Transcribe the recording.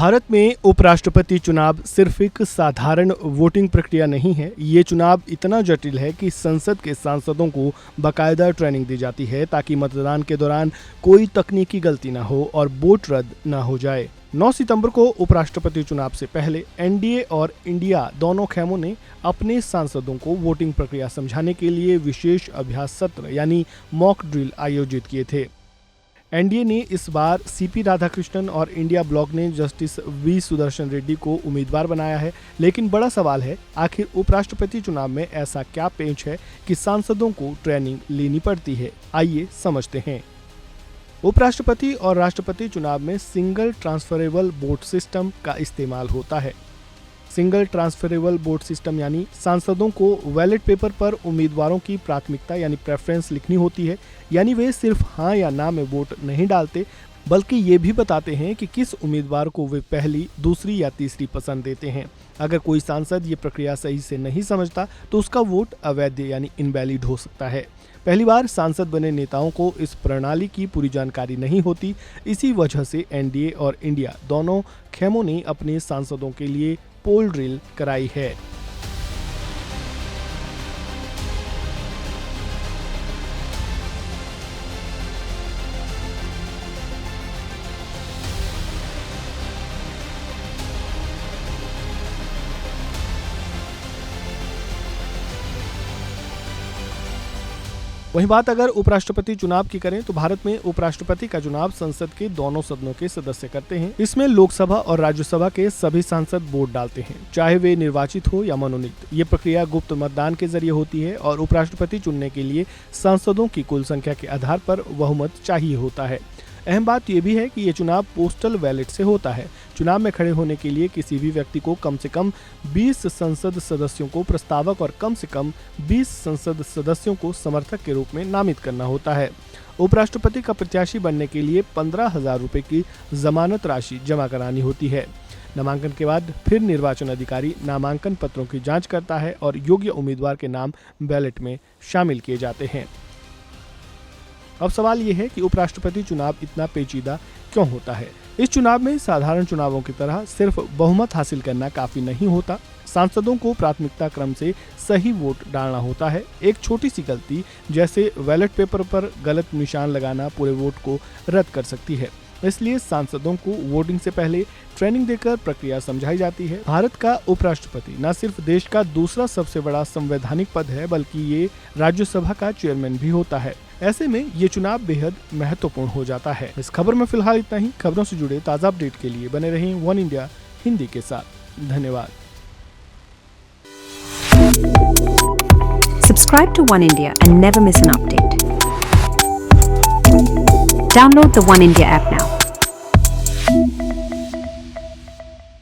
भारत में उपराष्ट्रपति चुनाव सिर्फ एक साधारण वोटिंग प्रक्रिया नहीं है। ये चुनाव इतना जटिल है कि संसद के सांसदों को बाकायदा ट्रेनिंग दी जाती है ताकि मतदान के दौरान कोई तकनीकी गलती ना हो और वोट रद्द ना हो जाए। 9 सितंबर को उपराष्ट्रपति चुनाव से पहले एनडीए और इंडिया दोनों खेमों ने अपने सांसदों को वोटिंग प्रक्रिया समझाने के लिए विशेष अभ्यास सत्र यानी मॉक ड्रिल आयोजित किए थे। एनडीए ने इस बार सीपी राधाकृष्णन और इंडिया ब्लॉक ने जस्टिस वी सुदर्शन रेड्डी को उम्मीदवार बनाया है। लेकिन बड़ा सवाल है, आखिर उपराष्ट्रपति चुनाव में ऐसा क्या पेंच है कि सांसदों को ट्रेनिंग लेनी पड़ती है। आइए समझते हैं। उपराष्ट्रपति और राष्ट्रपति चुनाव में सिंगल ट्रांसफरेबल वोट सिस्टम का इस्तेमाल होता है। सिंगल ट्रांसफरेबल वोट सिस्टम यानी सांसदों को बैलेट पेपर पर उम्मीदवारों की प्राथमिकता यानी प्रेफरेंस लिखनी होती है। यानी वे सिर्फ हाँ या ना में वोट नहीं डालते, बल्कि ये भी बताते हैं कि किस उम्मीदवार को वे पहली, दूसरी या तीसरी पसंद देते हैं। अगर कोई सांसद ये प्रक्रिया सही से नहीं समझता तो उसका वोट अवैध यानी इनवैलिड हो सकता है। पहली बार सांसद बने नेताओं को इस प्रणाली की पूरी जानकारी नहीं होती। इसी वजह से एनडीए और इंडिया दोनों खेमों ने अपने सांसदों के लिए पोल ड्रिल कराई है। वहीं बात अगर उपराष्ट्रपति चुनाव की करें तो भारत में उपराष्ट्रपति का चुनाव संसद के दोनों सदनों के सदस्य करते हैं। इसमें लोकसभा और राज्यसभा के सभी सांसद वोट डालते हैं, चाहे वे निर्वाचित हो या मनोनीत। ये प्रक्रिया गुप्त मतदान के जरिए होती है और उपराष्ट्रपति चुनने के लिए सांसदों की कुल संख्या के आधार पर बहुमत चाहिए होता है। अहम बात यह भी है कि ये चुनाव पोस्टल बैलेट से होता है। चुनाव में खड़े होने के लिए किसी भी व्यक्ति को कम से कम 20 संसद सदस्यों को प्रस्तावक और कम से कम 20 संसद सदस्यों को समर्थक के रूप में नामित करना होता है। उपराष्ट्रपति का प्रत्याशी बनने के लिए 15,000 रुपए की जमानत राशि जमा करानी होती है। नामांकन के बाद फिर निर्वाचन अधिकारी नामांकन पत्रों की जाँच करता है और योग्य उम्मीदवार के नाम बैलेट में शामिल किए जाते हैं। अब सवाल ये है कि उपराष्ट्रपति चुनाव इतना पेचीदा क्यों होता है। इस चुनाव में साधारण चुनावों की तरह सिर्फ बहुमत हासिल करना काफी नहीं होता। सांसदों को प्राथमिकता क्रम से सही वोट डालना होता है। एक छोटी सी गलती जैसे बैलेट पेपर पर गलत निशान लगाना पूरे वोट को रद्द कर सकती है। इसलिए सांसदों को वोटिंग से पहले ट्रेनिंग देकर प्रक्रिया समझाई जाती है। भारत का उपराष्ट्रपति न सिर्फ देश का दूसरा सबसे बड़ा संवैधानिक पद है, बल्कि ये राज्यसभा का चेयरमैन भी होता है। ऐसे में ये चुनाव बेहद महत्वपूर्ण हो जाता है। इस खबर में फिलहाल इतना ही। खबरों से जुड़े ताज़ा अपडेट के लिए बने रहें वन इंडिया हिंदी के साथ। धन्यवाद। Subscribe to One India and never miss an update. Download the One India app now.